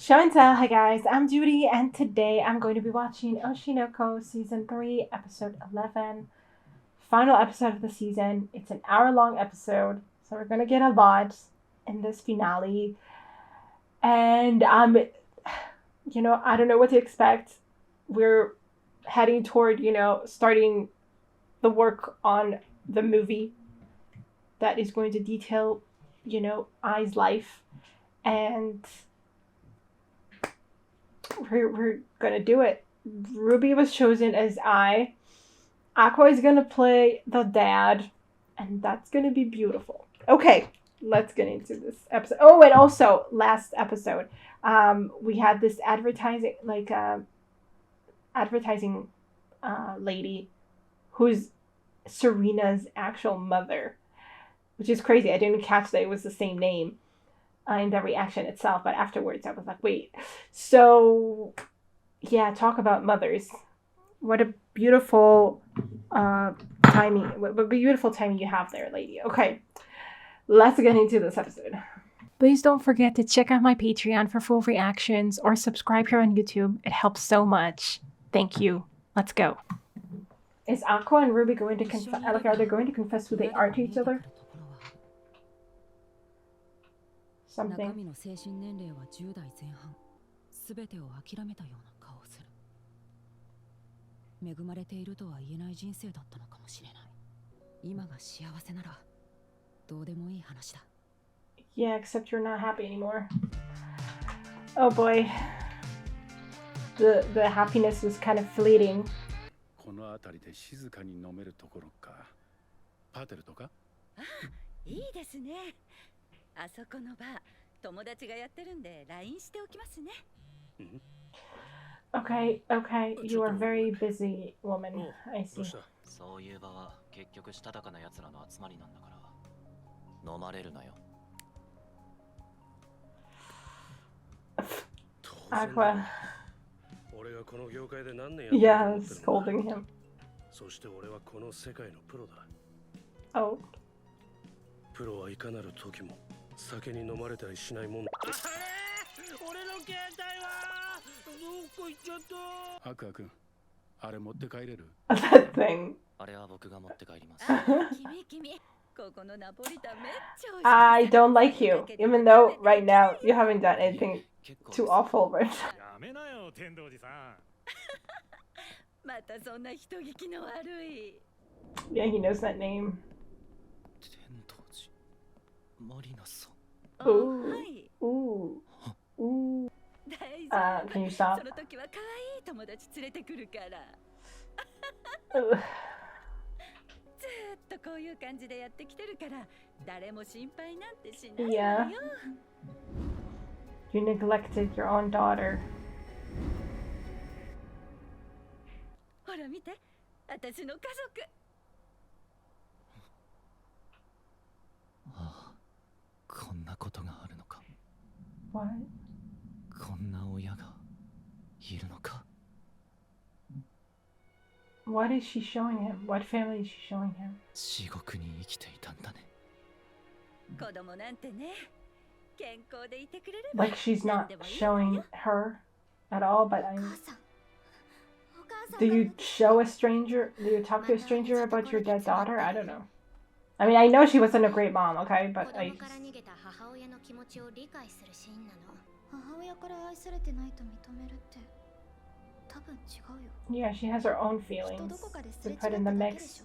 Show and tell. Hi guys, I'm Judy, and today I'm going to be watching Oshinoko Season 3, Episode 11. Final episode of the season. It's an hour-long episode, so we're gonna get a lot in this finale. And I don't know what to expect. We're heading toward, starting the work on the movie that is going to detail, Ai's life. And we're gonna do it. Ruby was chosen as Ai. Aqua is gonna play the dad, and that's gonna be beautiful. Okay, let's get into this episode. Oh, and also last episode, we had this advertising lady who's Serena's actual mother, which is crazy. I didn't catch that it was the same name in the reaction itself, but afterwards I was like, wait. So yeah, talk about mothers. What a beautiful timing. What beautiful timing you have there, lady. Okay, let's get into this episode. Please don't forget to check out my Patreon for full reactions or subscribe here on YouTube. It helps so much. Thank you. Let's go. Is Aqua and Ruby going to confess? Like, are they going to confess who they are to each other? Something. Yeah, except you're not happy anymore. Oh boy. The happiness was kind of fleeting. Okay, you are very busy, woman. I see. Aqua. Yeah, scolding him. Oh. That thing. I don't like you, even though right now you haven't done anything too awful, but yeah, he knows that name. Ooh. Ooh. Ooh. Can you stop? Yeah. You neglected your own daughter. What? What is she showing him? What family is she showing him? Like she's not showing her at all, but do you show a stranger? Do you talk to a stranger about your dead daughter? I don't know. I mean, I know she wasn't a great mom, okay, but yeah, she has her own feelings to put in the mix.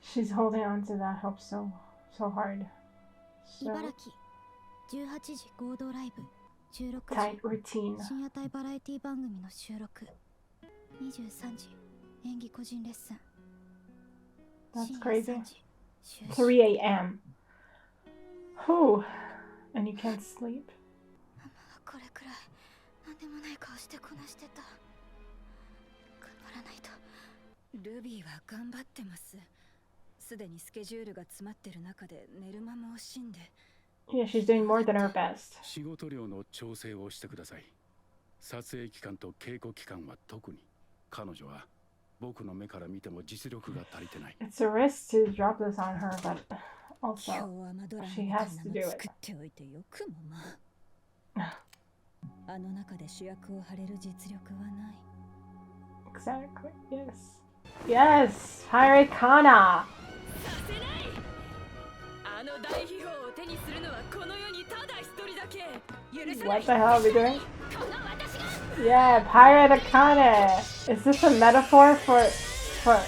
She's holding on to that hope so hard. So tight routine. That's crazy. 3 a.m. Whew. And you can't sleep. Yeah, she's doing more than her best. It's a risk to drop this on her, but also she has to do it. Exactly, yes. Yes! Pirate Kana! What the hell are we doing? Yeah, Pirate Akane! Is this a metaphor for... What?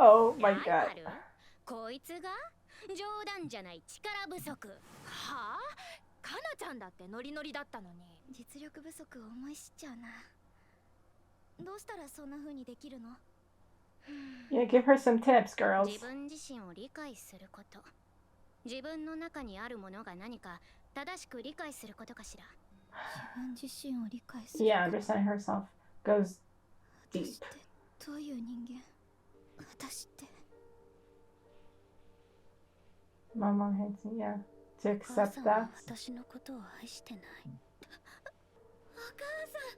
Oh my god. こいつが冗談じゃない力不足はあかなちゃんだってノリノリだったのに実力不足を思い知っちゃうなどうしたらそんな風にできるの Yeah, give her some tips, girls. 自分自身を理解すること自分の中にあるものが何か正しく理解することかしら自分自身を理解する Yeah, understanding herself goes deep. どういう人間私って Mama hates me, yeah. To accept that. 私のことを愛してないお母さん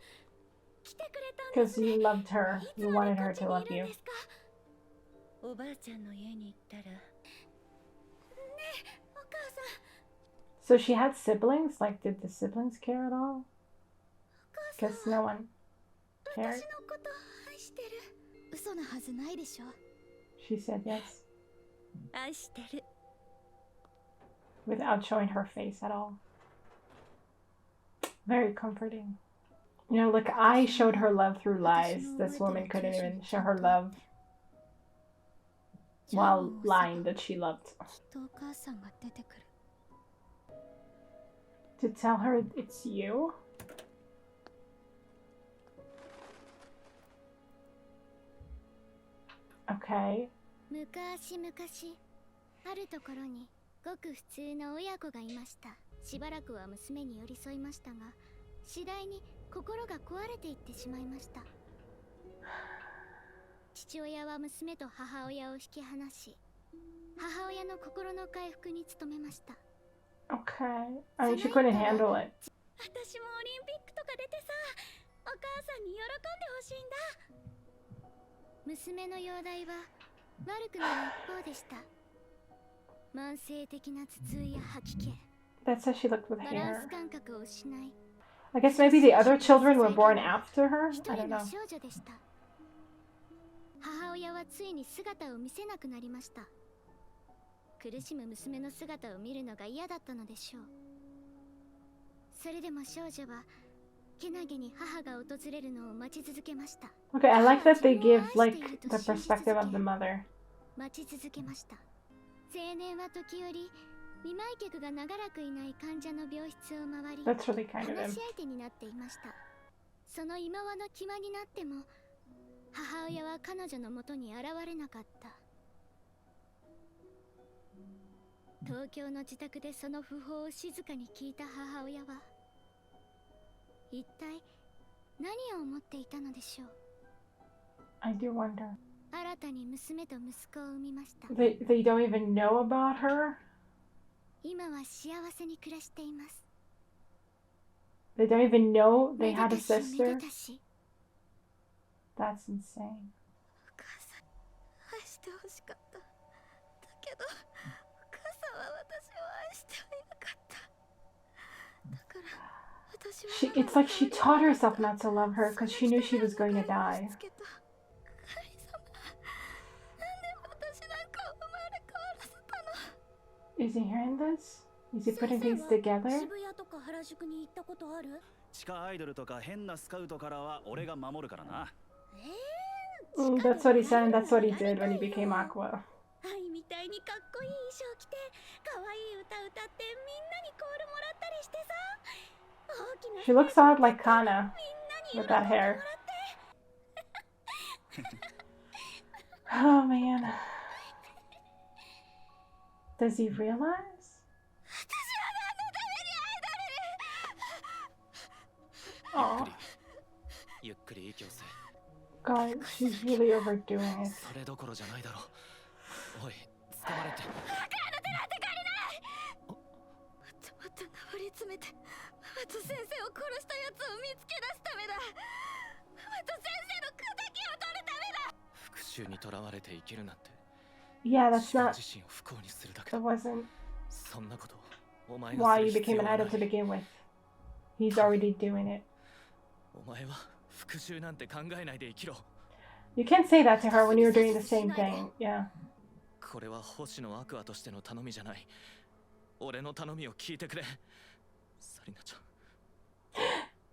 来てくれたんです Because you loved her. You wanted her to love you. おばあちゃんの家に行ったらねお母さん So she had siblings? Like, did the siblings care at all? Guess no one cared. 私のこと愛してる嘘なはずないでしょ She said yes. 愛してる Without showing her face at all. Very comforting. You know, look, I showed her love through lies. This woman couldn't even show her love while lying that she loved. To tell her it's you? Okay. 昔々あるところにごく普通の親子がいました。しばらくは娘に寄り添いましたが、次第に心が壊れていってしまいました。父親は娘と母親を引き離し、母親の心の回復に努めました。Okay. I mean, she couldn't handle it. 私もオリンピックとか出てさ、お母さんに喜んでほしいんだ。娘の容体は悪くなる一方でした。慢性的な頭痛や吐き気。That's how she looked with バラン hair. ス感覚を失い。I guess maybe the other children were born after her? I don't know. 少女でした。母親はついに姿を見せなくなりました。苦しむ娘の姿を見るのが嫌だったのでしょう。それでも少女はけなげに母が訪れるのを待ち続けました。Okay, I like that they give like the perspective of the mother. 待ち続けました。青年は時折見舞い客が長らくいない患者の病室を回り、 That's really kind of 話 him. し相手になっていました。その今和の際になっても母親は彼女のもとに現れなかった。東京の自宅でその訃報を静かに聞いた母親は一体何を思っていたのでしょう。 I do wonder. 新たに娘と息子を産みました。 They don't even know about her? 今は幸せに暮らしています。 They don't even know they had a めでたしめ sister? でたし。 That's insane. お母さん愛してほしかった。だけどお母さんは私を愛してはいなかった。だから私は It's like she taught herself not to love her because she knew she was going to die. 神様、なんで私なんかを生まれ変わらせたの？ Is he hearing this? Is he putting things together? 渋谷とか原宿に行ったことある？地下アイドルとか変なスカウトからは俺が守るからな。That's what he said, and that's what he did when he became Aqua. 愛みたいにかっこいい衣装着て可愛い歌歌ってみんなにコールもらったりしてさ。大きな She looks a lot like Kana みんなに with that hair. Oh man. Does he realize? 私は何のためにアイドルに Oh. ゆっくり息を吸え。 God, she's really overdoing it. それどころじゃないだろう。おい、掴まれて。もっと上り詰めてママと先生を殺したやつを見つけ出すためだ。ママと先生の仇を取るためだ。復讐にとらわれて生きるなんて。 Yeah, that's 自分 not. 自身を不幸にするだけ That だ。 wasn't そんなことをお前が why す you る必 became 要 an はな idol to い。 begin with. He's already doing it. お前は復讐なんて考えないで生きろ。 You can't say that to her when you're doing the same thing. Yeah. これは星のアクアとしての頼みじゃない。俺の頼みを聞いてくれ。サリナちゃん。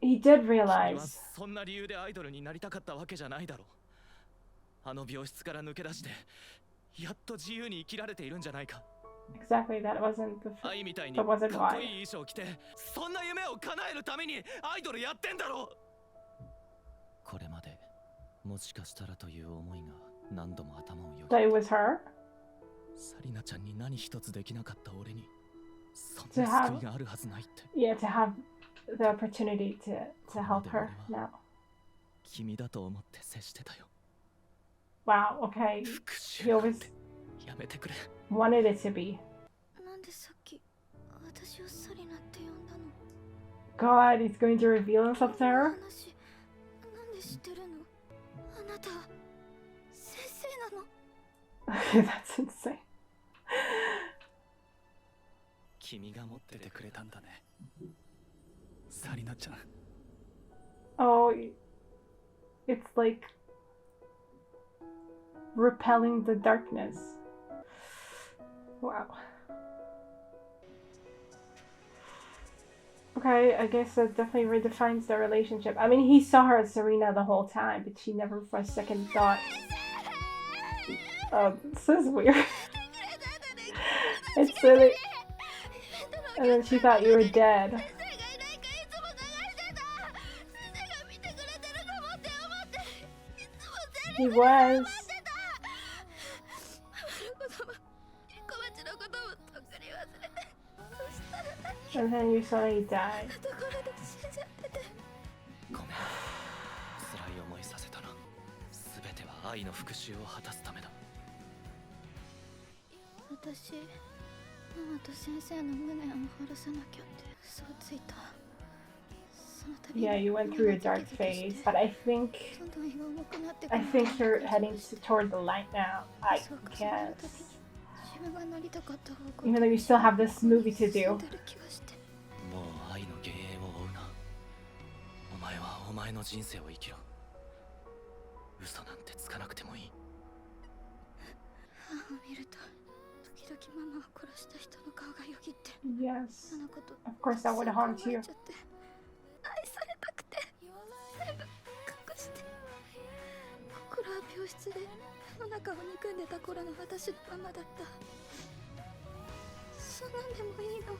He did 君は realize. そんな理由でアイドルになりたかったわけじゃないだろう。あの病室から抜け出してやっと自由に生きられているんじゃないか。 Exactly, that wasn't the. 愛みたいに That か wasn't っこ why. いい衣装着てそんな夢を叶えるためにアイドルやってんだろう。これまでもしかしたらという思いが何度も頭をよぎ That it was her? サリナちゃんに何一つできなかった俺にそん To な have- 救いがあるはずないって。 Yeah, to have the opportunity to help her now. 君だと思って接してたよ。 Wow, okay. 復 He 讐なん always てやめてくれ。 wanted it to be. なんでさっき私をサリナって呼んだの。 God, he's going to reveal himself to この her? 話なんで知ってるの。あなた先生なの。That's insane. 君が持っててくれたんだね、サリナちゃん。 Oh, it's like repelling the darkness. Wow. Okay, I guess that definitely redefines their relationship. I mean, he saw her as Serena the whole time, but she never for a second thought. Oh, this is weird. It's silly. And then she thought you were dead. He was. And then you saw he died. ごめん、辛い思いさせたな。すべては愛の復讐を果たすためだ。私ママと先生の無念を晴らさなきゃって嘘をついた。その度に Yeah, you went through a dark phase, but I think どんどん重くなってく I る。 think you're heading toward the light now. I そう重 guess. なるたびに自分がなりたかった方向 Even though you still have this movie to 進 do. んでる気がして。もう愛の幻影を追うな。お前はお前の人生を生きろ。嘘なんてつかなくてもいい。母を見ると時々ママを殺した人の顔がよぎって。 Yes. そのこと Of course that would haunt 考え you. ちゃって愛されたくて全部隠して。心は病室で世の中を憎んでた頃の私のままだった。そんなんでもいいの。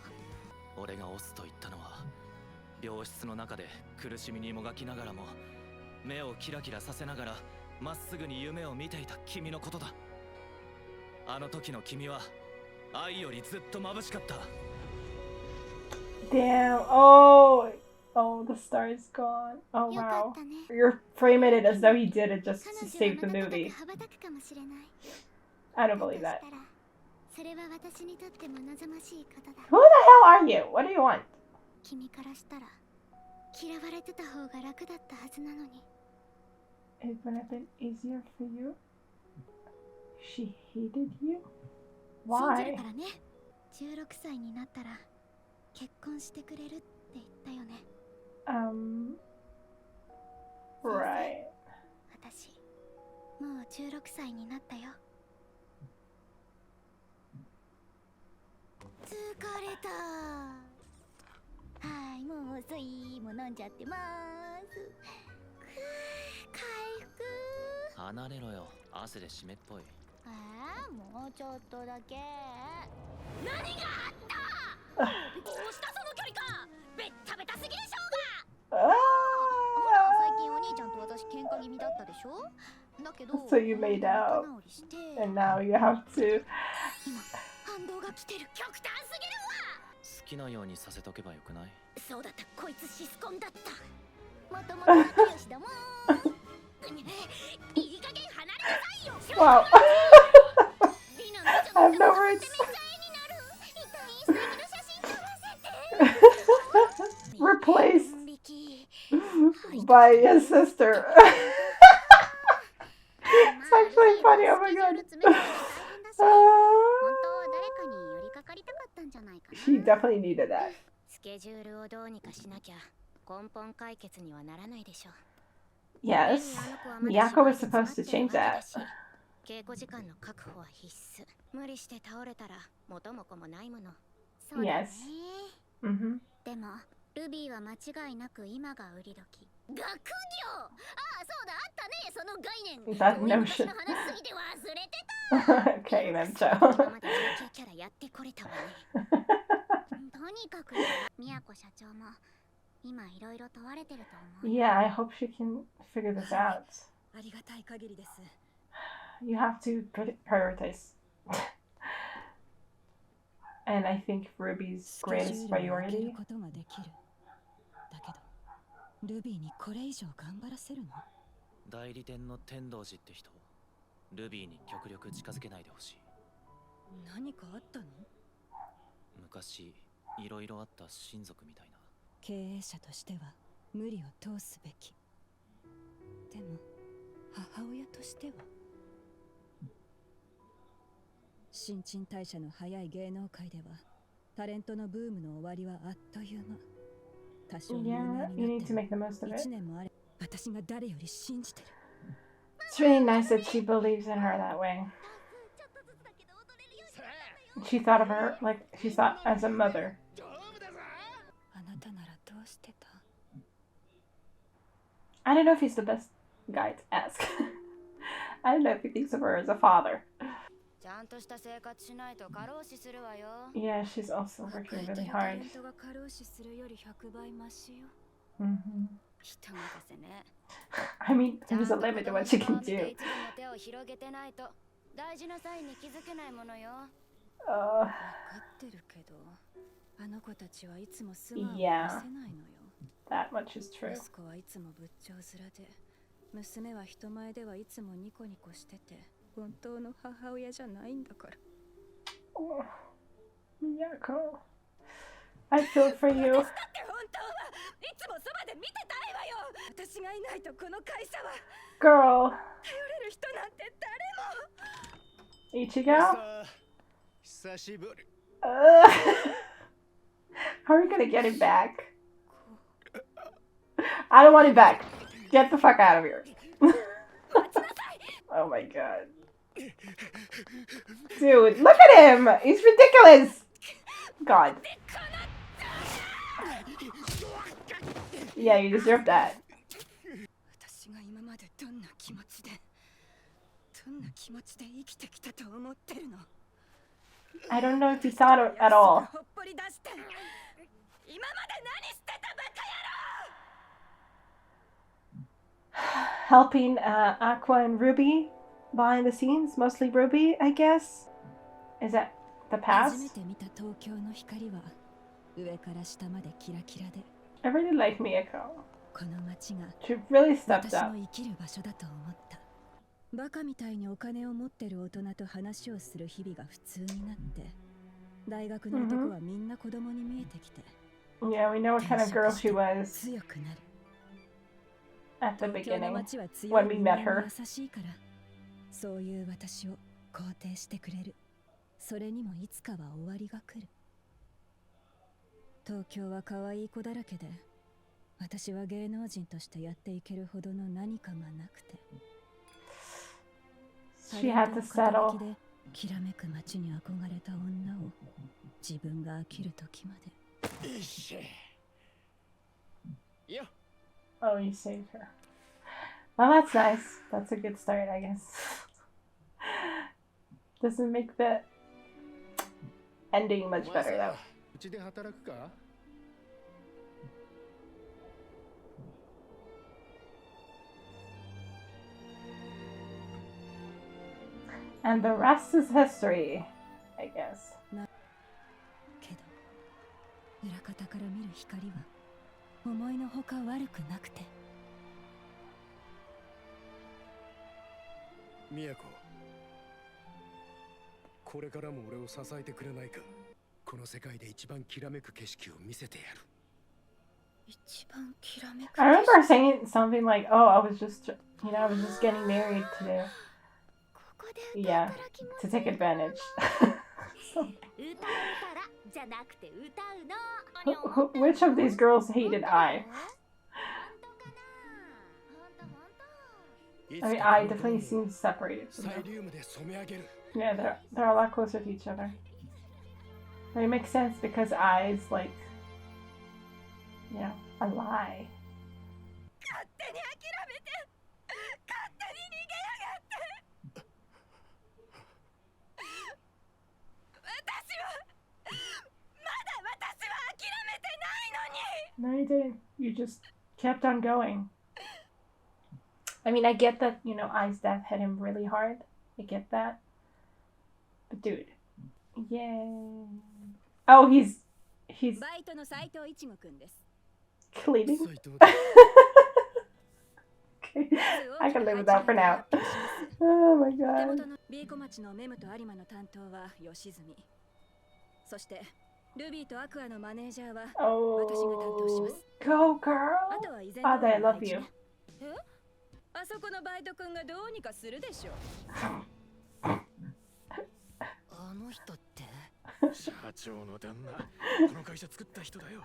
俺がオスと言ったのは病室の中で苦しみにもがきながらも目をキラキラさせながらまっすぐに夢を見ていた君のことだ。あの時の君は愛よりずっと眩しかった。 Damn. Oh. Oh, the star is gone. Oh よか wow. ったね。 You're framing it as though he did it just 彼 to 女 save the は瞬く movie. 羽ばたくかもしれない。 I don't believe だ that. としたらそれは私にとっても望ましいことだ。 Who the hell are you? What do you want? 君からしたら嫌われてた方が楽だったはずなのに。 It would have been easier for you. She hated you? 信じる Why? からね。16歳になったら結婚してくれるって言ったよね。Right. 私もう16歳になったよ。疲れた。はい、もう遅い。もう飲んじゃってます。回復。離れろよ、汗で湿っぽい。もうちょっとだけ。何があったどうしたその距離感。ベッタベタすぎでしょうが。ほら、最近お兄ちゃんと私喧嘩気味だったでしょ。だけど So you made out. 仲直りして And now you have to. 今反動が来てる。極端すぎるわ。好きなようにさせとけばよくない？そうだった。こいつシスコンだった。Wow. I have no words. Replaced by his sister. It's actually funny. Oh my god. She definitely needed that. Yes, Miyako was supposed to change that. 稽古時間の確保は必須。無理して倒れたら元も子もないもの。 Yes. Mm-hmm. でもルビーは間違いなく今が売り時。学業。ああ、そうだ、あったね、その概念。 That notion. の話すぎて忘れてた。 Okay, then so. 今までキャラやってこれたわね。とにかく宮子社長も今いろいろ問われてると思う。 Yeah, I hope she can figure this out. ありがたい限りです。 You have to prioritize. And I think Ruby's greatest priority. だけどルビーにこれ以上頑張らせるの？代理店の天道寺って人、ルビーに極力近づけないでほしい。何かあったの？昔いろいろあった親族みたいな。経営者としては無理を通すべき。でも母親としては新陳代謝の早い芸能界ではタレントのブームの終わりはあっという間。多少有 Yeah, 名 you に need な to って make the most of 1 it. 年もあれ私が誰より信じてる。 It's really nice that she believes in her that way. She thought of her like she thought as a mother. あなたならどうしてた？ I don't know if he's the best guy to ask. I don't know if he thinks of her as a father. ちゃんとした生活しないと過労死するわよ。 Yeah, she's also working really hard. タレントが過労死するより100倍マシよ。 Mm-hmm. 人任せね。 I mean, there's a limit to what she can do. 手を広げてないと大事なサインに気づけないものよ。 Uh, わかってるけど、あの子たちはいつも素顔を見せ Yeah. ないのよ。 that much is true. 息子はいつも仏頂面で、娘は人前ではいつもニコニコしてて、本当の母親じゃないんだから。 Oh, Miyako. I feel for you. だって本当はいつもそばで見てたいわよ。私がいないとこの会社は Girl. 頼れる人なんて誰も。 Ichigo? 久しぶり。 How are we gonna get him back? I don't want him back. Get the fuck out of here. Oh my god. Dude, look at him! He's ridiculous! God. Yeah, you deserve that. 私が今までどんな気持ちで生きてきたと思ってるの。 I don't know if he thought it at all. ほっぽり出して今まで何してたバカ野郎。 Helping Aqua and Ruby behind the scenes, mostly Ruby, I guess. Is that the 初め past? て見た東京の光は上から下までキラキラで、 I really like Miyako. この街が She really stepped 私 up. の生きる場所だと思った。バカみたいにお金を持ってる大人と話をする日々が普通になって、大学の男はみんな子供に見えてきて、 Yeah, we know what kind of girl she was 強くなる。 at the 東京の beginning. 街は強 when い we 人 met 間 her. に優しいから、そういう私を肯定してくれる。それにもいつかは終わりが来る。東京は可愛い子だらけで、私は芸能人としてやっていけるほどの何かがなくて。 She had to タレント settle. の肩書きできらめく街に憧れた女を自分が飽きる時まで。よっしゃ。よっ。 Oh, you saved her. Well, that's nice. That's a good start, I guess. Doesn't make the ending much better, though. うちで働くか？ And the rest is history, I guess. けど裏方から見る光は思いのほか悪くなくて。都これからも俺を支えてくれないか。この世界で一番きらめく景色を見せてやる。一番きらめく I remember saying something like, "Oh, I was just, I was just getting married to, ここで yeah, 働きます to take advantage." 歌うたらじゃなくて歌うの Which of these girls hated I? い I つ mean, か I この definitely ドームを seems separated サ from イ them. リウムで染め上げる。 Yeah, they're a lot closer to each other. But it makes sense because I is like, you know, a lie. 勝手に諦めて勝手に逃げやがって私はまだ私は諦めてないのに No, you didn't. You just kept on going. I mean, I get that, you know, Ai's death hit him really hard. I get that. But dude. Yay. Oh, he's バイトの斉藤一吾くんです cleaning. 斉藤だ。 Okay. I can live with that for now. Oh my 手 god. 元の B 小町のメムと有馬の担当は吉住そしてルビーとアクアのマネージャーは Oh. 私が担当します Go, あ girl. とは依然 Father, I love you. えあそこのバイトくんがどうにかするでしょあの人って。社長の旦那。この会社作った人だよ。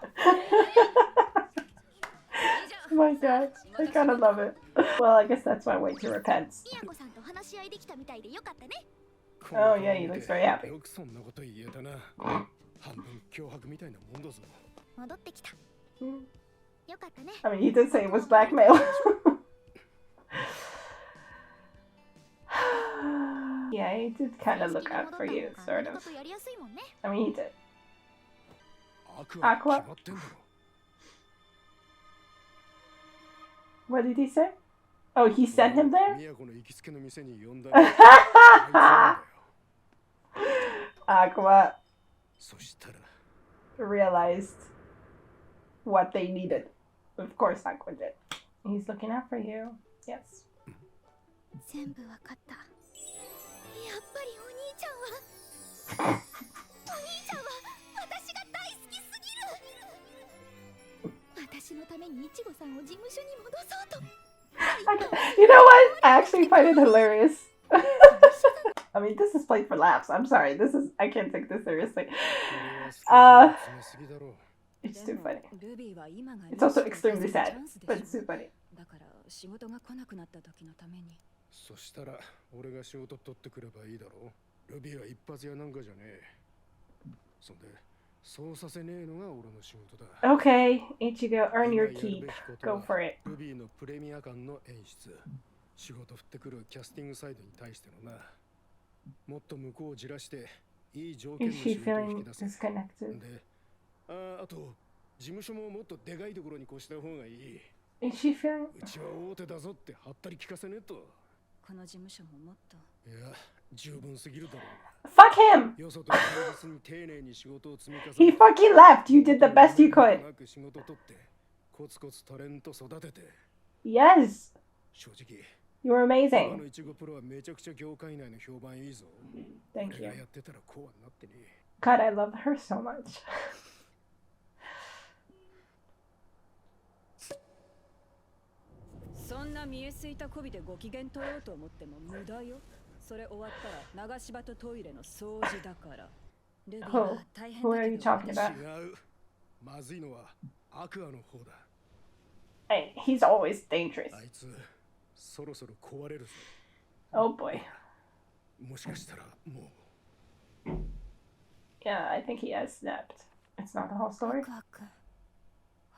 Oh my god. I kind of love it. Well, I guess that's my way to repent. 都さんと話し合いできたみたいでよかったね Oh, yeah, he looks very happy. よくそんなこと言えたな。半分脅迫みたいなもんだぞ。戻ってきた Mm. よかったね I mean, he did say it was blackmail. Yeah, he did kind of look out for you, sort of. やりやすいもんね I mean, he did. アクア Aqua 決まってんだろ。 What did he say? Oh, he sent him there? 都の行きつけの店に呼んだらあいつなんだよ。 Aqua そしたら realized what they needed. Of course, Aqua did. He's looking out for you. Yes. 全部わかったやっぱりお兄ちゃんはお兄ちゃんは私が大好きすぎる私のためにイチゴさんを事務所に戻そうと You know what? I actually find it hilarious. I mean, this is played for laughs. I'm sorry. I can't take this seriously. これはスケジュール詰めすぎだろ。 It's too funny. ルビーは今が It's also extremely sad, but it's too funny. だから仕事が来なくなった時のためにそしたら俺が仕事取ってくればいいだろう。ルビーは一発屋なんかじゃねえ。そんでそうさせねえのが俺の仕事だ。 Okay, Ichigo, earn your keep. Go for it. ルビーのプレミア感の演出。仕事降ってくるキャスティングサイドに対してのな。もっと向こうをじらしていい条件 Is の she 仕事を引 feeling き出せ。 disconnected? で、あと事務所ももっとでかいところに越した方がいい。 Is she feeling? うちは大手だぞってはったり聞かせねえと。この事務所ももっといや、十分すぎるだろう。 Fuck him! よそと対立に丁寧に仕事を積み重ね He fucking left. You did the best you could. なく仕事取ってコツコツタレント育てて Yes, 正直 you were 今 amazing. のイチゴプロはめちゃくちゃ業界内の評判いいぞ。 Thank 俺 you. がやってたらこうはなってね。 God, I love her so much. そんな見えすいた媚びでご機嫌取ろうと思っても無駄よそれ終わったら流し場とトイレの掃除だからルビー Who? は大変だ Who are you けど talking 違 about? う。まずいのはアクアの方だ。 Hey, he's always dangerous. あいつそろそろ壊れるぞ。 Oh boy. もしかしたらも Yeah, I think he has snapped. It's not the whole story. クア君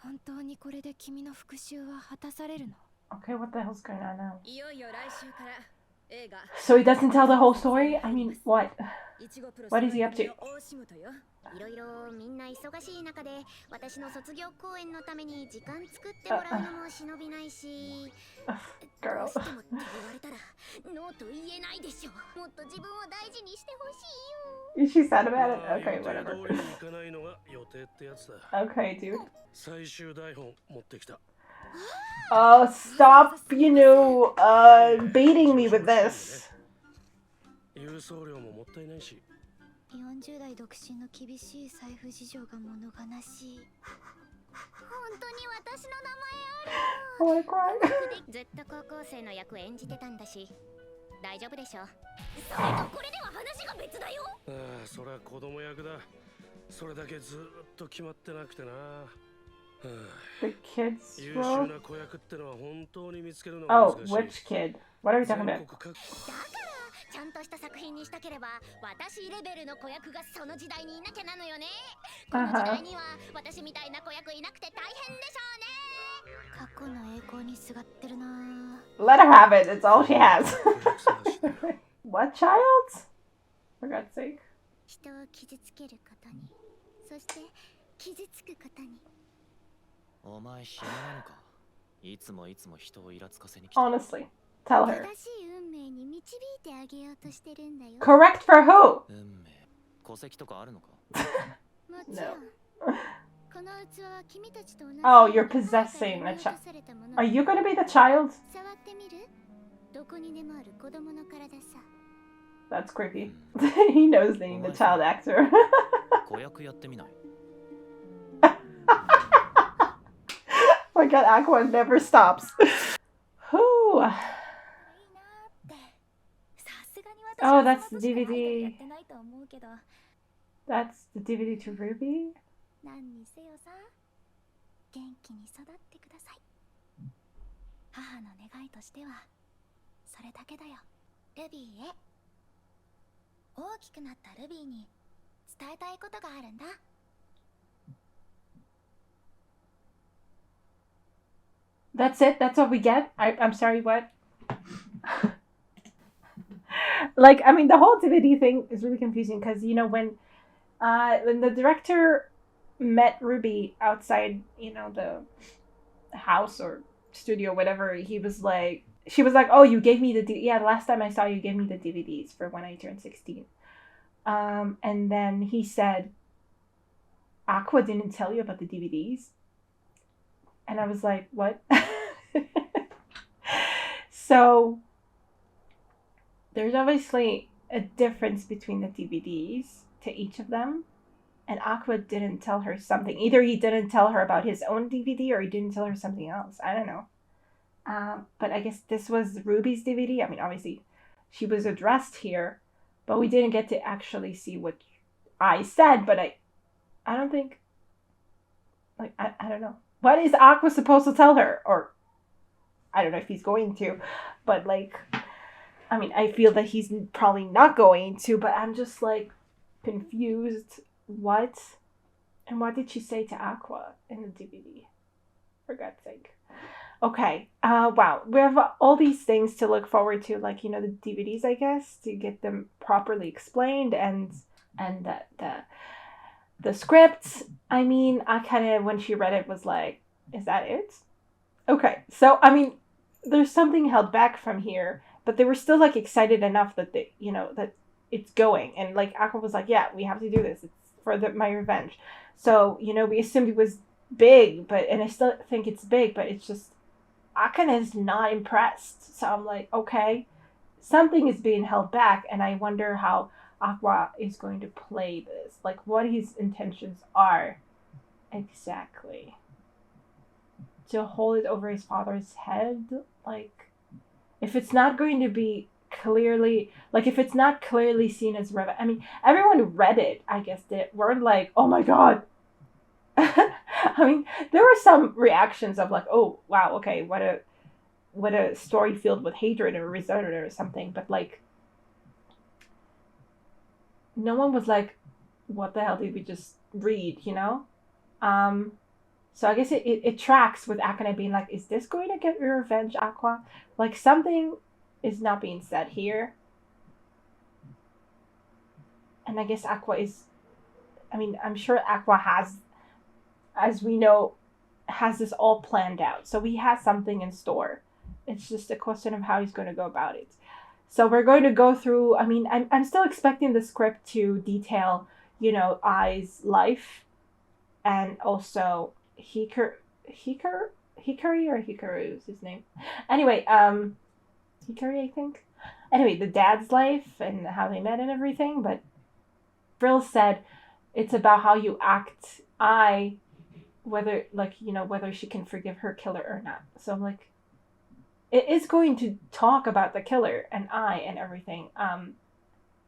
本当にこれで君の復讐は果たされるの Okay, what the hell's going on now? いよいよ来週から映画 So he doesn't tell the whole story? I mean, what? いちごプロ What is he up to? 大仕事よいろいろみんな忙しい中で私の卒業公演のために時間作ってもらうのも忍びないし Girl. どうしてもって言われたらノーと言えないでしょもっと自分を大事にしてほしいよ Is she sad ま about あ it? Okay, 予定 whatever. 通りにいかないのが予定ってやつだ。 Okay, dude. 最終台本持ってきた。 Stop, baiting me with this. 郵送料ももったいないし。40代独身の厳しい財布事情が物悲しい。本当に私の名前ある。 I wanna cry. ずっと高校生の役演じてたんだし大丈夫でしょ。それとこれでは話が別だよ。ああ、そりゃ子供役だ。それだけずーっと決まってなくてな。The kids 優秀 role? な子役ってのは本当に見つけるのが Oh, 難しい。 which kid? What are we talking 全 about? 国各だからちゃんとした作品にしたければ私レベルの子役がその時代にいなきゃなのよね。この時代には私みたいな子役いなくて大変でしょうね。過去の栄光にすがってるな。 Let her have it. It's all she has. 子役探しだよ。 What child? For God's sake. 人を傷つけることに、そして傷つくことに。お前暇なのか？いつも人をイラつかせに来て。 Honestly, tell 正 her. しい運命に導いてあげようとしてるんだよ。 Correct for who? 運命、戸籍とかあるのか？もちろん。この器は君たちと同じ。 Oh, you're possessing a child. Are you gonna be the child? 触ってみる？どこにでもある子供の体さ。 That's creepy. He knows they need the child actor. 子役やってみない？ Oh my god, Aqua never stops. Whew. いいなーって。さすがに私 Oh, は that's そ the の年からアイドル DVD. やってないと思うけど、 That's the DVD to Ruby? 何にせよさ、元気に育ってください。母の願いとしてはそれだけだよ。ルビーへ。大きくなったルビーに伝えたいことがあるんだ。 That's it? That's what we get? I'm sorry, what? Like, I mean, the whole DVD thing is really confusing because, you know, when the director met Ruby outside, you know, the house or studio, whatever, he was like, she was like, oh, you gave me the last time I saw you gave me the DVDs for when I turned 16. And then he said, Aqua didn't tell you about the DVDs? And I was like, what? So there's obviously a difference between the DVDs to each of them. And Aqua didn't tell her something. Either he didn't tell her about his own DVD or he didn't tell her something else. I don't know. But I guess this was Ruby's DVD. I mean, obviously she was addressed here, but we didn't get to actually see what I said. But I don't think, like, I don't know. What is Aqua supposed to tell her? Or I don't know if he's going to, but like, I mean, I feel that he's probably not going to, but I'm just like confused. What? And what did she say to Aqua in the DVD? For God's sake. Okay. Wow. We have all these things to look forward to, like, you know, the DVDs, I guess, to get them properly explained and the script. I mean, Akane, when she read it, was like, is that it? Okay. So, I mean, there's something held back from here, but they were still, like, excited enough that they, you know, that it's going. And, like, Aqua was like, yeah, we have to do this. It's for my revenge. So, you know, we assumed it was big, and I still think it's big, but it's just, Akane is not impressed. So I'm like, okay, something is being held back, and I wonder how Aqua is going to play this. Like, what his intentions are exactly. To hold it over his father's head? Like, if it's not going to be clearly, like, if it's not clearly seen as revenge, I mean, everyone who read it, I guess, were like, oh my god. I mean, there were some reactions of like, oh wow, okay, what a story filled with hatred or resentment or something, but like, no one was like, what the hell did we just read, you know? So I guess it tracks with Akane being like, is this going to get your revenge, Aqua? Like, something is not being said here. And I guess Aqua is, I mean, I'm sure Aqua has, as we know, has this all planned out. So he has something in store. It's just a question of how he's going to go about it. So we're going to go through, I mean, I'm still expecting the script to detail, you know, Ai's life. And also Hikari or Hikaru is his name. Anyway, Hikari, I think. anyway, the dad's life and how they met and everything. But Frill said it's about how you act. Whether whether she can forgive her killer or not. So I'm like, it is going to talk about the killer and and everything. I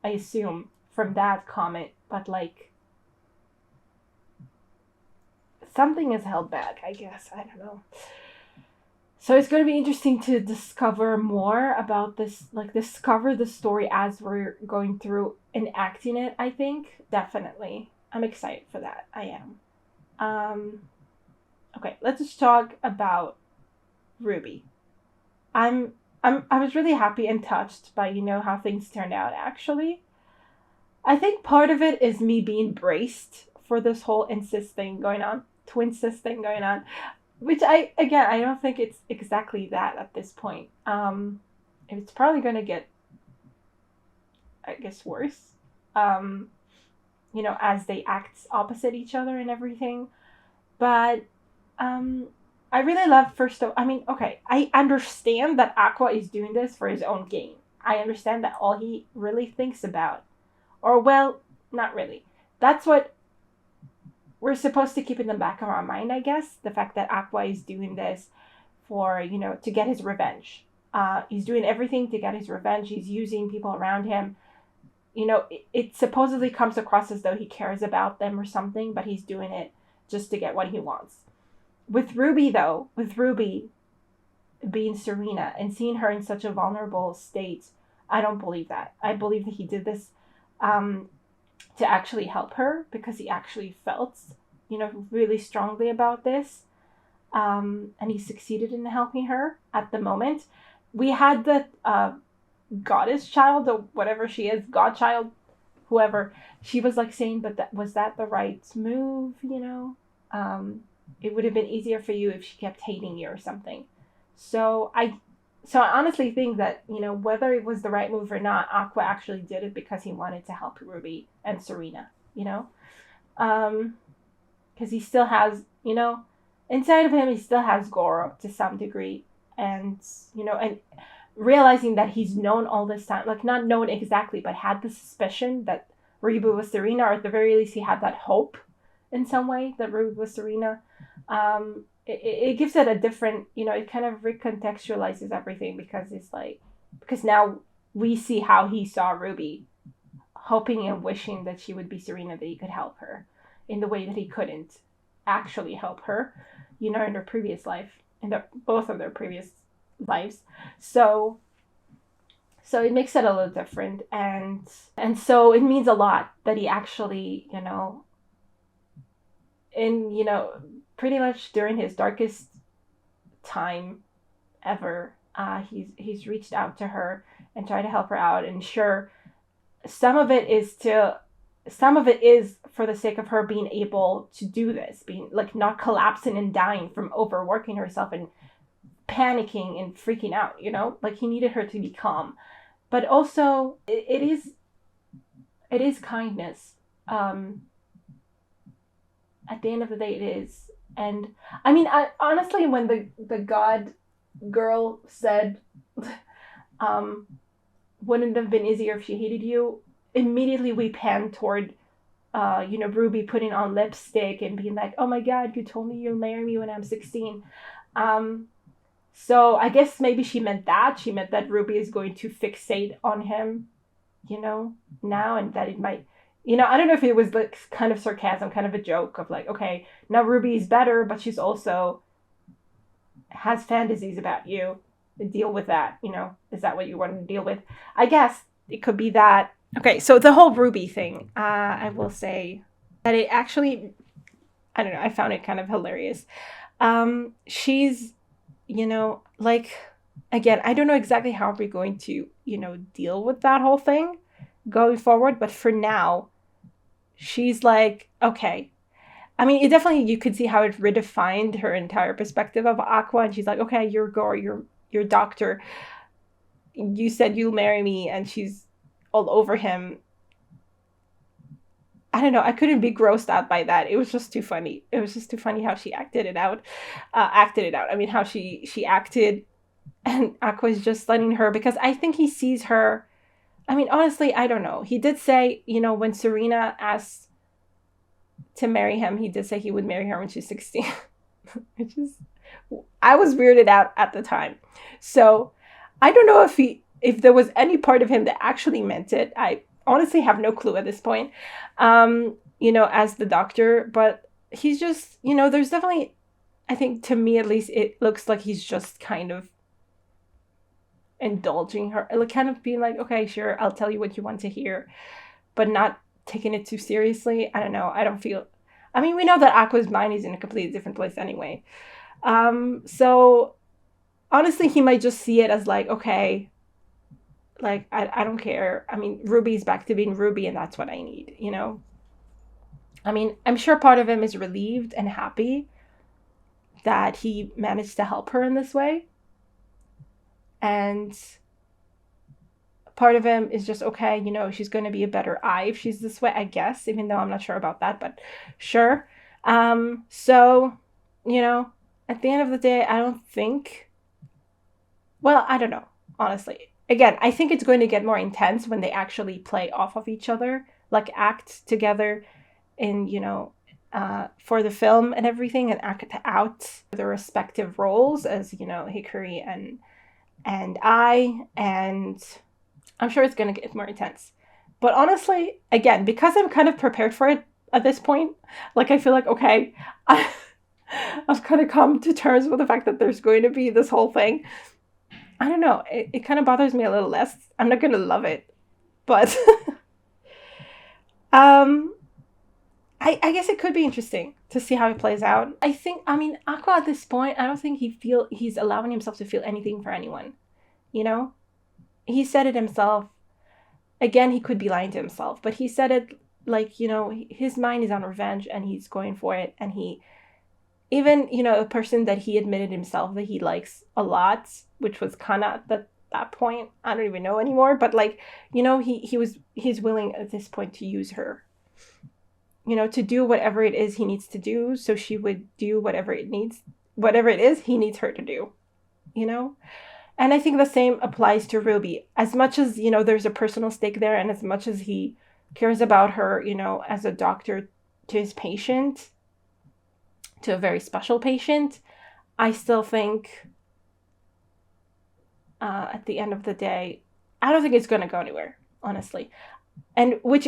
assume from that comment, but like something is held back, I guess. I don't know. So it's going to be interesting to discover more about this, like discover the story as we're going through enacting it, I think. Definitely. I'm excited for that. I am. Okay, let's just talk about Ruby. I was really happy and touched by, how things turned out, actually. I think part of it is me being braced for this whole incest thing going on, twin cis thing going on, which I don't think it's exactly that at this point. It's probably going to get, I guess, worse, as they act opposite each other and everything. But I really love I understand that Aqua is doing this for his own gain. I understand that all he really thinks about, or well, not really. That's what we're supposed to keep in the back of our mind, I guess. The fact that Aqua is doing this for, to get his revenge. He's doing everything to get his revenge. He's using people around him. It supposedly comes across as though he cares about them or something, but he's doing it just to get what he wants. With Ruby being Serena and seeing her in such a vulnerable state, I don't believe that. I believe that he did this to actually help her because he actually felt, really strongly about this. And he succeeded in helping her at the moment. We had the goddess child, or whatever she is, godchild, whoever. She was like saying, but was that the right move, It would have been easier for you if she kept hating you or something. So I honestly think that, whether it was the right move or not, Aqua actually did it because he wanted to help Ruby and Serena, because he still has, inside of him, he still has Goro to some degree. And, and realizing that he's known all this time, like not known exactly, but had the suspicion that Ruby was Serena, or at the very least he had that hope in some way that Ruby was Serena. It gives it a different, it kind of recontextualizes everything because now we see how he saw Ruby, hoping and wishing that she would be Serena, that he could help her in the way that he couldn't actually help her, in her previous life, both of their previous lives. So it makes it a little different, and so it means a lot that he actually, pretty much during his darkest time ever, he's reached out to her and tried to help her out. And sure, some of it is for the sake of her being able to do this, being like not collapsing and dying from overworking herself and panicking and freaking out, like he needed her to be calm. But also it is kindness. At the end of the day, it is. And I honestly, when the god girl said, wouldn't it have been easier if she hated you, immediately we pan toward, Ruby putting on lipstick and being like, oh my god, you told me you'll marry me when I'm 16. So I guess maybe she meant that. She meant that Ruby is going to fixate on him, now, and that it might, I don't know if it was like kind of sarcasm, kind of a joke of like, okay, now Ruby's better, but she's also has fantasies about you. Deal with that, Is that what you want to deal with? I guess it could be that. Okay, so the whole Ruby thing, I will say that it actually, I don't know, I found it kind of hilarious. She's, like, again, I don't know exactly how we're going to, deal with that whole thing going forward, but for now, she's like, okay. It definitely, you could see how it redefined her entire perspective of Aqua, and she's like, okay, you're Gore, you're doctor. You said you'll marry me, and she's all over him. I don't know, I couldn't be grossed out by that. It was just too funny. It was just too funny how she acted it out. How she acted And Aqua is just letting her, because I think he sees her. I mean, honestly, I don't know. He did say, when Serena asked to marry him, he did say he would marry her when she's 16. Which is, I was weirded out at the time. So I don't know if there was any part of him that actually meant it. I honestly have no clue at this point, as the doctor. But he's just, there's definitely, I think to me at least, it looks like he's just kind of indulging her, like kind of being like, okay, sure, I'll tell you what you want to hear, but not taking it too seriously. I don't know. We know that Aqua's mind is in a completely different place anyway. So honestly, he might just see it as like, okay, like, I don't care. I mean, Ruby's back to being Ruby, and that's what I need, I mean, I'm sure part of him is relieved and happy that he managed to help her in this way. And part of him is just, okay, she's going to be a better eye if she's this way, I guess, even though I'm not sure about that, but sure. So, at the end of the day, I don't think, well, I don't know, honestly. Again, I think it's going to get more intense when they actually play off of each other, like act together in, for the film and everything, and act out their respective roles as, Hikari and and I'm sure it's going to get more intense. But honestly, again, because I'm kind of prepared for it at this point, like I feel like, okay, I've kind of come to terms with the fact that there's going to be this whole thing. I don't know, it kind of bothers me a little less. I'm not going to love it, but I guess it could be interesting to see how it plays out. Aqua at this point, I don't think he's allowing himself to feel anything for anyone. He said it himself. Again, he could be lying to himself, but he said it like, his mind is on revenge and he's going for it. And he, even, a person that he admitted himself that he likes a lot, which was Kana at that point, I don't even know anymore, but like, he's willing at this point to use her, to do whatever it is he needs to do, so she would do whatever it is he needs her to do, And I think the same applies to Ruby. As much as, there's a personal stake there, and as much as he cares about her, as a doctor to his patient, to a very special patient, I still think at the end of the day, I don't think it's going to go anywhere, honestly. And which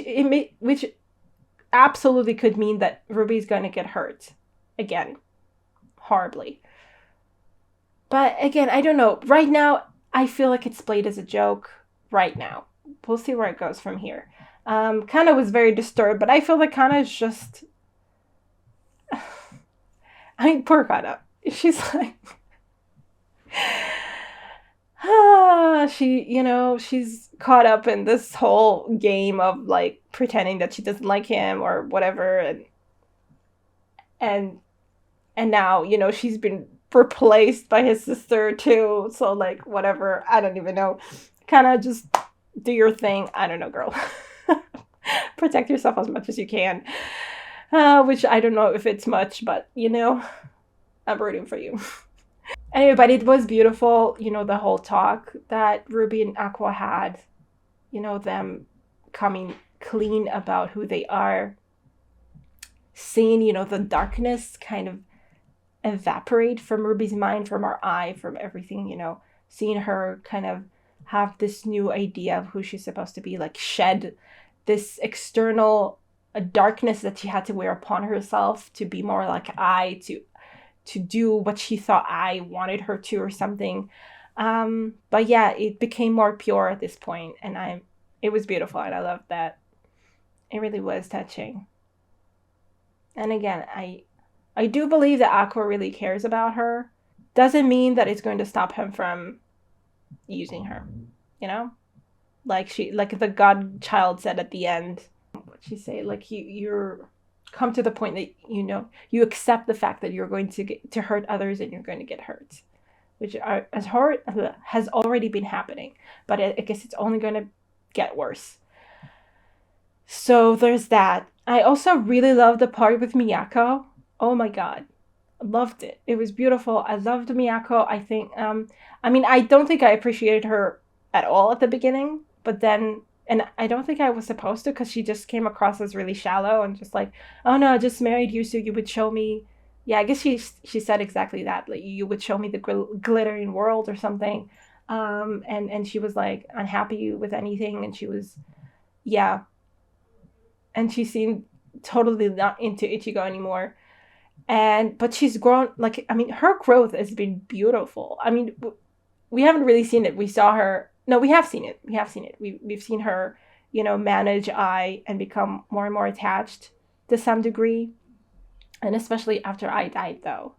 absolutely could mean that Ruby's going to get hurt again, horribly. But again, I don't know. Right now, I feel like it's played as a joke right now. We'll see where it goes from here. Kana was very disturbed, but I feel like Kana is just... poor Kana. She's like... she's caught up in this whole game of like pretending that she doesn't like him or whatever, and now she's been replaced by his sister too, so like whatever, I don't even know, kind of just do your thing. I don't know, girl. Protect yourself as much as you can, which I don't know if it's much, but I'm rooting for you. Anyway, but it was beautiful, the whole talk that Ruby and Aqua had, them coming clean about who they are, seeing, the darkness kind of evaporate from Ruby's mind, from her eye, from everything, seeing her kind of have this new idea of who she's supposed to be, like shed this external darkness that she had to wear upon herself to be more like I, to do what she thought I wanted her to or something. But yeah, it became more pure at this point, and it was beautiful, and I loved that. It really was touching. And again, I do believe that Aqua really cares about her. Doesn't mean that it's going to stop him from using her, like the godchild said at the end. What'd she say? Like you're come to the point that you accept the fact that you're going to hurt others and you're going to get hurt, which has already been happening, but I guess it's only going to get worse. So there's that. I also really love the part with Miyako. Oh my god, Loved it. It was beautiful. I loved Miyako. I think, I mean, I don't think I appreciated her at all at the beginning, but then, and I don't think I was supposed to, because she just came across as really shallow and just like, oh no, I just married you so you would show me. Yeah, I guess she said exactly that. Like, you would show me the glittering world or something. And she was like unhappy with anything, and she was, yeah, and she seemed totally not into Ichigo anymore. But she's grown, like, I mean, her growth has been beautiful. I mean, we haven't really seen it. We saw her, no, we have seen it. We've seen her, manage Ai and become more and more attached to some degree. And especially after Ai died, though.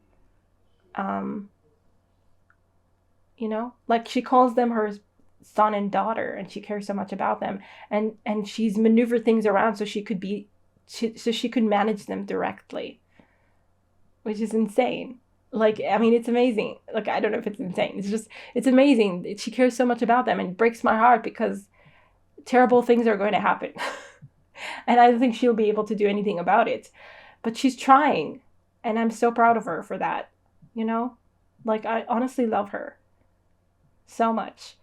Like, she calls them her son and daughter, and she cares so much about them. And she's maneuvered things around so she could manage them directly, which is insane. Like, I mean, it's amazing. Like, I don't know if it's insane. It's amazing. She cares so much about them, and it breaks my heart because terrible things are going to happen. And I don't think she'll be able to do anything about it. But she's trying, and I'm so proud of her for that, Like, I honestly love her so much.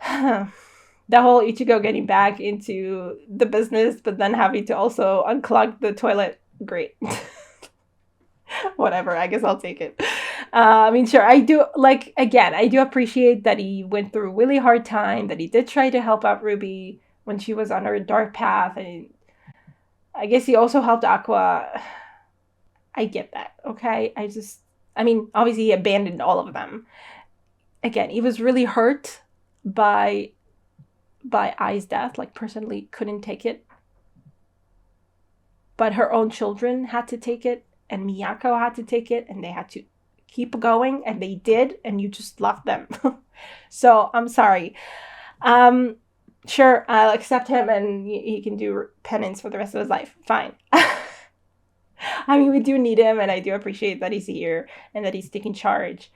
The whole Ichigo getting back into the business, but then having to also unclog the toilet. Great. Whatever, I guess I'll take it. I mean, sure, I do, like, again, I do appreciate that he went through a really hard time, that he did try to help out Ruby when she was on her dark path, and I guess he also helped Aqua. I get that, okay? I mean, obviously he abandoned all of them. Again, he was really hurt by Ai's death, like, personally couldn't take it. But her own children had to take it, and Miyako had to take it, and they had to keep going, and they did, and you just left them. So, I'm sorry. Sure, I'll accept him, and he can do penance for the rest of his life. Fine. I mean, we do need him, and I do appreciate that he's here, and that he's taking charge.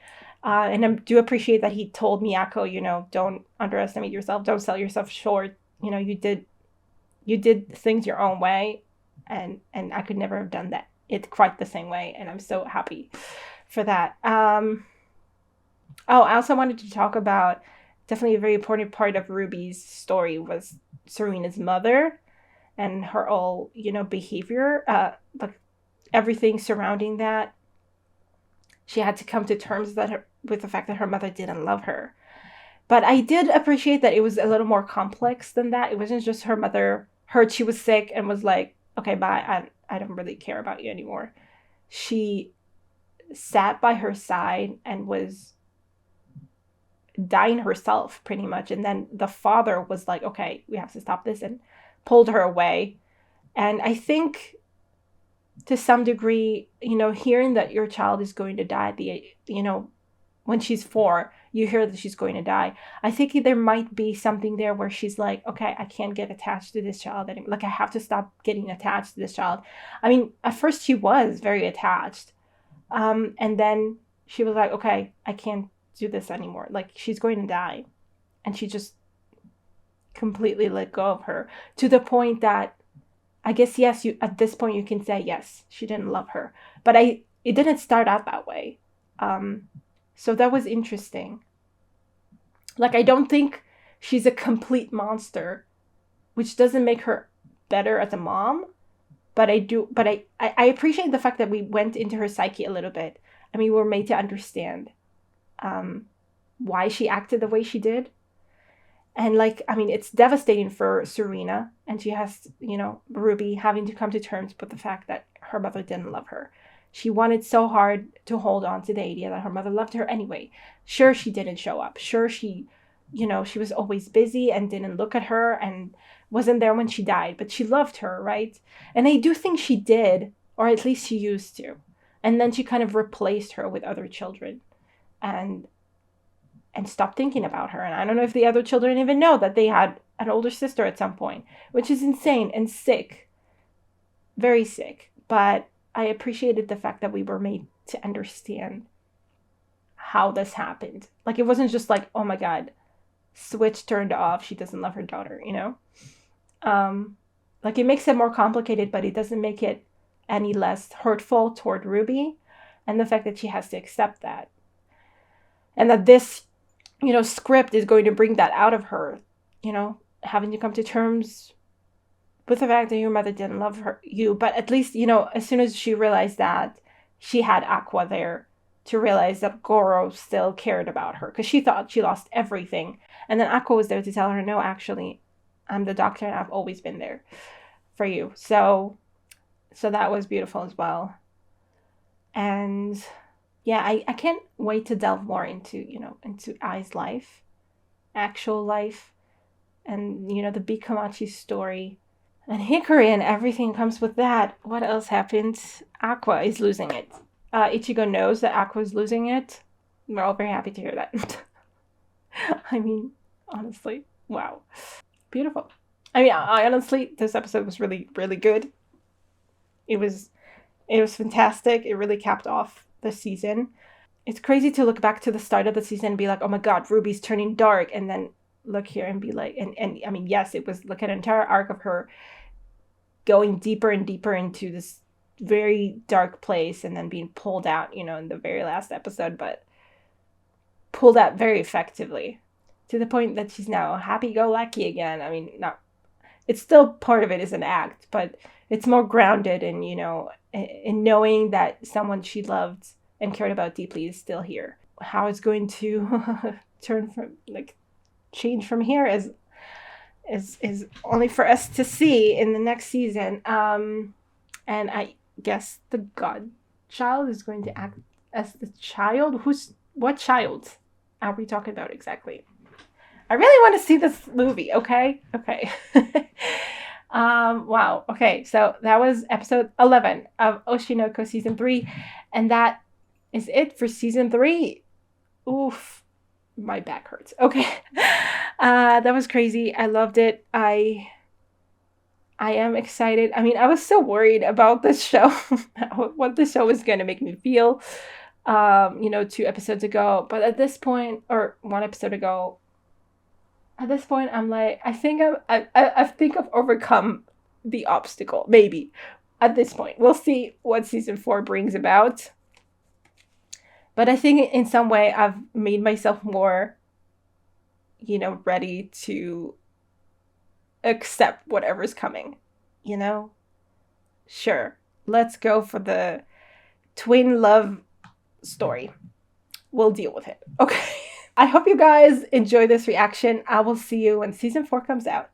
And I do appreciate that he told Miyako, don't underestimate yourself, don't sell yourself short. You did things your own way, and I could never have done that it quite the same way, and I'm so happy for that. I also wanted to talk about, definitely a very important part of Ruby's story was Serena's mother and her whole, behavior, like everything surrounding that. She had to come to terms with the fact that her mother didn't love her. But I did appreciate that it was a little more complex than that. It wasn't just her mother heard she was sick and was like, okay, bye, I don't really care about you anymore. She sat by her side and was dying herself, pretty much. And then the father was like, okay, we have to stop this, and pulled her away. And I think, to some degree, hearing that your child is going to die when she's 4, you hear that she's going to die. I think there might be something there where she's like, okay, I can't get attached to this child anymore. Like, I have to stop getting attached to this child. I mean, at first she was very attached. And then she was like, okay, I can't do this anymore. Like, she's going to die. And she just completely let go of her, to the point that, I guess, yes, at this point you can say, yes, she didn't love her. But it didn't start out that way. So that was interesting. Like, I don't think she's a complete monster, which doesn't make her better as a mom. But I appreciate the fact that we went into her psyche a little bit. I mean, we were made to understand why she acted the way she did. And, like, I mean, it's devastating for Serena, and she has, Ruby having to come to terms with the fact that her mother didn't love her. She wanted so hard to hold on to the idea that her mother loved her anyway. Sure, she didn't show up. Sure, she was always busy and didn't look at her and wasn't there when she died, but she loved her, right? And I do think she did, or at least she used to. And then she kind of replaced her with other children and stopped thinking about her. And I don't know if the other children even know that they had an older sister at some point, which is insane and sick. Very sick. But I appreciated the fact that we were made to understand how this happened. Like, it wasn't just like, oh my God, switch turned off, she doesn't love her daughter, Like, it makes it more complicated, but it doesn't make it any less hurtful toward Ruby. and the fact that she has to accept that, and that this, script is going to bring that out of her, having to come to terms with the fact that your mother didn't love you, but at least, as soon as she realized that, she had Aqua there to realize that Goro still cared about her, because she thought she lost everything, and then Aqua was there to tell her, no, actually, I'm the doctor and I've always been there for you. So that was beautiful as well. And yeah, I can't wait to delve more into Ai's life, actual life, and the Bikamachi story, and Hikari and everything comes with that. What else happens? Aqua is losing it. Ichigo knows that Aqua is losing it. We're all very happy to hear that. I mean, honestly, wow, beautiful. I mean, I honestly, this episode was really, really good. It was fantastic. It really capped off the season. It's crazy to look back to the start of the season and be like, oh my god, Ruby's turning dark, and then look here and be like, and I mean, yes, it was like an entire arc of her going deeper and deeper into this very dark place, and then being pulled out, in the very last episode, but pulled out very effectively, to the point that she's now happy-go-lucky again. I mean, not, it's still part of it is an act, but it's more grounded in, in knowing that someone she loved and cared about deeply is still here. How it's going to change from here is only for us to see in the next season. And I guess the godchild is going to act as the child. What child are we talking about exactly? I really want to see this movie. Okay. Wow. Okay, so that was episode 11 of Oshinoko season 3, and that is it for season 3. Oof, my back hurts. Okay, that was crazy. I loved it. I am excited. I mean, I was so worried about this show, what the show was going to make me feel, 2 episodes ago. But at this point, or 1 episode ago, at this point, I'm like, I think I've overcome the obstacle. Maybe at this point, we'll see what season 4 brings about. But I think in some way I've made myself more, ready to accept whatever's coming. Sure, let's go for the twin love story. We'll deal with it. Okay. I hope you guys enjoy this reaction. I will see you when season 4 comes out.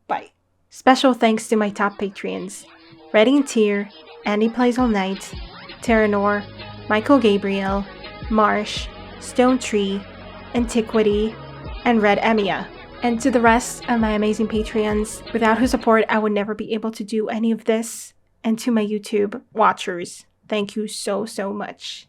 Bye. Special thanks to my top Patreons: Redding Tier, Andy Plays All Night, Terranor, Michael Gabriel, Marsh, Stone Tree, Antiquity, and Red Emia. And to the rest of my amazing Patreons, without whose support I would never be able to do any of this. And to my YouTube watchers, thank you so, so much.